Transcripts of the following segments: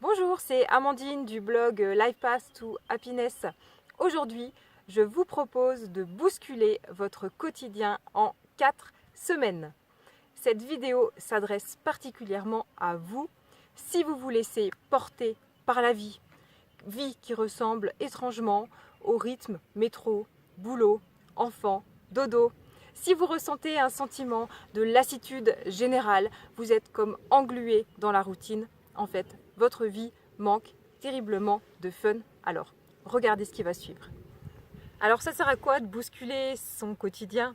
Bonjour, c'est Amandine du blog Life Path to Happiness. Aujourd'hui, je vous propose de bousculer votre quotidien en 4 semaines. Cette vidéo s'adresse particulièrement à vous si vous vous laissez porter par la vie qui ressemble étrangement au rythme métro, boulot, enfant, dodo. Si vous ressentez un sentiment de lassitude générale, vous êtes comme englué dans la routine. En fait, votre vie manque terriblement de fun. Alors, regardez ce qui va suivre. Alors, ça sert à quoi de bousculer son quotidien?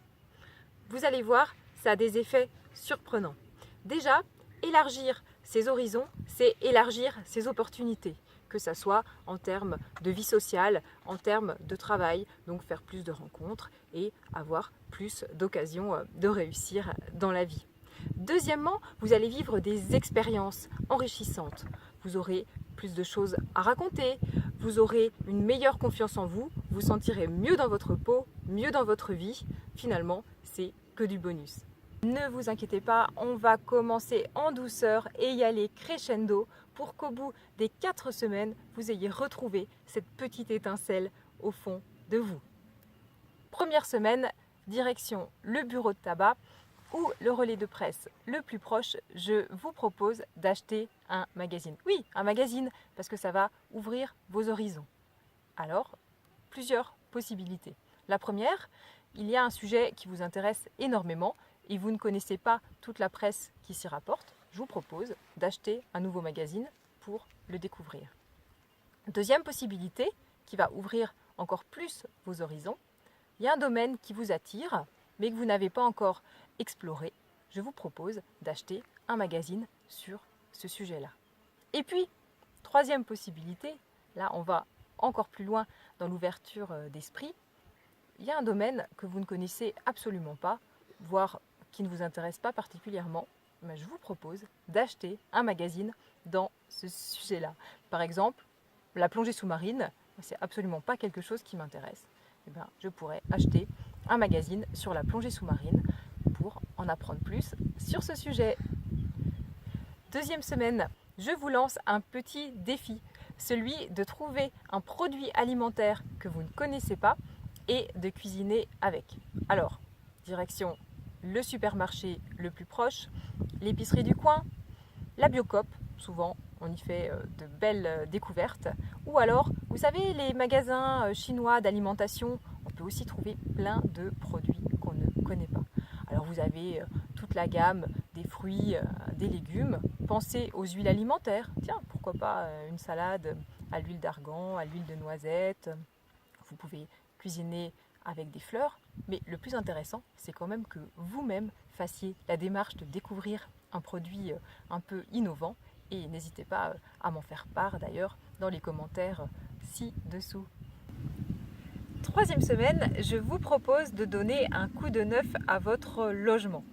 Vous allez voir, ça a des effets surprenants. Déjà, élargir ses horizons, c'est élargir ses opportunités, que ce soit en termes de vie sociale, en termes de travail, donc faire plus de rencontres et avoir plus d'occasions de réussir dans la vie. Deuxièmement, vous allez vivre des expériences enrichissantes. Vous aurez plus de choses à raconter, vous aurez une meilleure confiance en vous, vous sentirez mieux dans votre peau, mieux dans votre vie. Finalement, c'est que du bonus. Ne vous inquiétez pas, on va commencer en douceur et y aller crescendo pour qu'au bout des 4 semaines, vous ayez retrouvé cette petite étincelle au fond de vous. Première semaine, direction le bureau de tabac ou le relais de presse le plus proche, je vous propose d'acheter un magazine. Oui, un magazine, parce que ça va ouvrir vos horizons. Alors, plusieurs possibilités. La première, il y a un sujet qui vous intéresse énormément et vous ne connaissez pas toute la presse qui s'y rapporte. Je vous propose d'acheter un nouveau magazine pour le découvrir. Deuxième possibilité, qui va ouvrir encore plus vos horizons, il y a un domaine qui vous attire, mais que vous n'avez pas encore exploré. Je vous propose d'acheter un magazine sur ce sujet-là. Et puis, troisième possibilité, là on va encore plus loin dans l'ouverture d'esprit, il y a un domaine que vous ne connaissez absolument pas, voire qui ne vous intéresse pas particulièrement. Mais je vous propose d'acheter un magazine dans ce sujet-là. Par exemple, la plongée sous-marine, c'est absolument pas quelque chose qui m'intéresse. Eh bien, je pourrais acheter un magazine sur la plongée sous-marine pour en apprendre plus sur ce sujet. Deuxième semaine, je vous lance un petit défi, celui de trouver un produit alimentaire que vous ne connaissez pas et de cuisiner avec. Alors, direction le supermarché le plus proche, l'épicerie du coin, la Biocoop, souvent on y fait de belles découvertes, ou alors, vous savez, les magasins chinois d'alimentation, on peut aussi trouver plein de produits qu'on ne connaît pas. Alors vous avez toute la gamme des fruits, des légumes, pensez aux huiles alimentaires, tiens, pourquoi pas une salade à l'huile d'argan, à l'huile de noisette, vous pouvez cuisiner avec des fleurs, mais le plus intéressant, c'est quand même que vous-même fassiez la démarche de découvrir un produit un peu innovant et n'hésitez pas à m'en faire part d'ailleurs dans les commentaires ci-dessous. Troisième semaine, je vous propose de donner un coup de neuf à votre logement.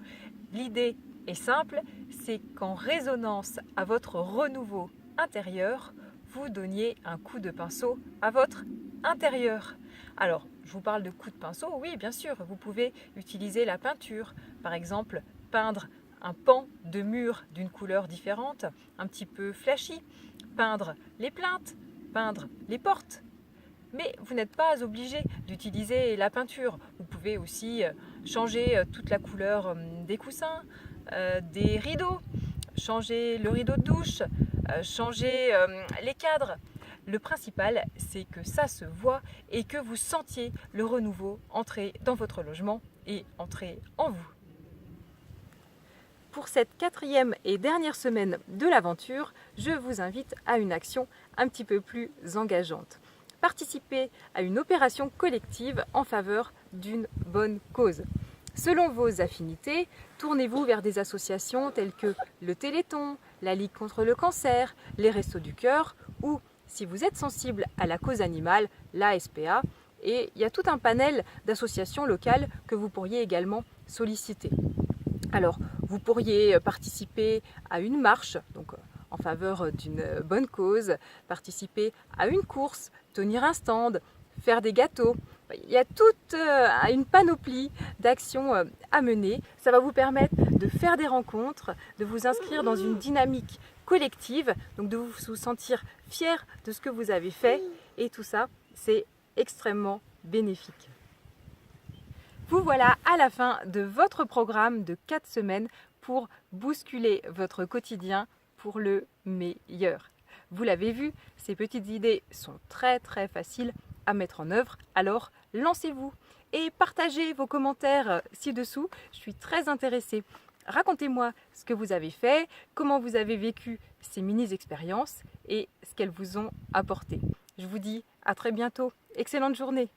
L'idée est simple, c'est qu'en résonance à votre renouveau intérieur, vous donniez un coup de pinceau à votre intérieur. Alors, je vous parle de coup de pinceau, oui bien sûr, vous pouvez utiliser la peinture, par exemple peindre un pan de mur d'une couleur différente, un petit peu flashy, peindre les plinthes, peindre les portes. Mais vous n'êtes pas obligé d'utiliser la peinture. Vous pouvez aussi changer toute la couleur des coussins, des rideaux, changer le rideau de douche, changer les cadres. Le principal, c'est que ça se voit et que vous sentiez le renouveau entrer dans votre logement et entrer en vous. Pour cette 4e et dernière semaine de l'aventure, je vous invite à une action un petit peu plus engageante. Participez à une opération collective en faveur d'une bonne cause. Selon vos affinités, tournez-vous vers des associations telles que le Téléthon, la Ligue contre le cancer, les Restos du Cœur ou, si vous êtes sensible à la cause animale, la SPA. Et il y a tout un panel d'associations locales que vous pourriez également solliciter. Alors, vous pourriez participer à une marche, donc en faveur d'une bonne cause, participer à une course, tenir un stand, faire des gâteaux. Il y a toute une panoplie d'actions à mener. Ça va vous permettre de faire des rencontres, de vous inscrire dans une dynamique collective, donc de vous sentir fier de ce que vous avez fait, et tout ça, c'est extrêmement bénéfique. Vous voilà à la fin de votre programme de 4 semaines pour bousculer votre quotidien pour le meilleur. Vous l'avez vu, ces petites idées sont très faciles à mettre en œuvre, alors lancez-vous et partagez vos commentaires ci-dessous, je suis très intéressée. Racontez-moi ce que vous avez fait, comment vous avez vécu ces mini-expériences et ce qu'elles vous ont apporté. Je vous dis à très bientôt, excellente journée!